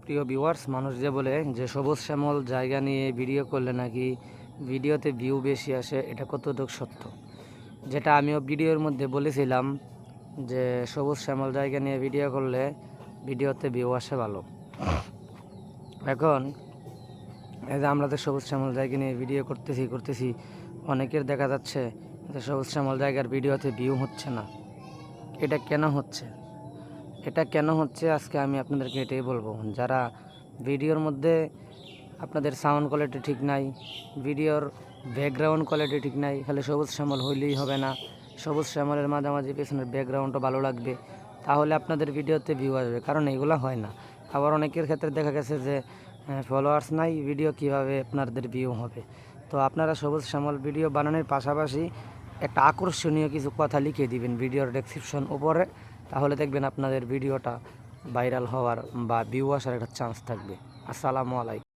প্রিয় ভিউয়ার্স, মানুষ যে বলে যে সবুজ শ্যামল জায়গা নিয়ে ভিডিও করলে নাকি ভিডিওতে ভিউ বেশি আসে, এটা কতটুকু সত্য? যেটা আমিও ভিডিওর মধ্যে বলেছিলাম যে সবুজ শ্যামল জায়গা নিয়ে ভিডিও করলে ভিডিওতে ভিউ আসে ভালো। এখন এই যে আমরা তো সবুজ শ্যামল জায়গা নিয়ে ভিডিও করতেছি অনেকের দেখা যাচ্ছে যে সবুজ শ্যামল জায়গার ভিডিওতে ভিউ হচ্ছে না। এটা কেন হচ্ছে আজকে আমি আপনাদেরকে এটাই বলবো। যারা ভিডিওর মধ্যে আপনাদের সাউন্ড কোয়ালিটি ঠিক নাই, ভিডিওর ব্যাকগ্রাউন্ড কোয়ালিটি ঠিক নাই, খালি সবুজ শ্যামল হইলেই হবে না, সবুজ শ্যামলের মাঝামাঝি পেছনের ব্যাকগ্রাউন্ডও ভালো লাগবে, তাহলে আপনাদের ভিডিওতে ভিউ আসবে। কারণ এগুলো হয় না। আবার অনেকের ক্ষেত্রে দেখা গেছে যে ফলোয়ার্স নাই, ভিডিও কিভাবে আপনাদের ভিউ হবে। তো আপনারা সবুজ শ্যামল ভিডিও বানানোর পাশাপাশি একটা আকর্ষণীয় কিছু কথা লিখে দিবেন ভিডিওর ডেসক্রিপশন উপরে, তাহলে দেখবেন আপনাদের ভিডিওটা ভাইরাল হওয়ার বা ভিউ আসার একটা চান্স থাকবে। আসসালামু আলাইকুম।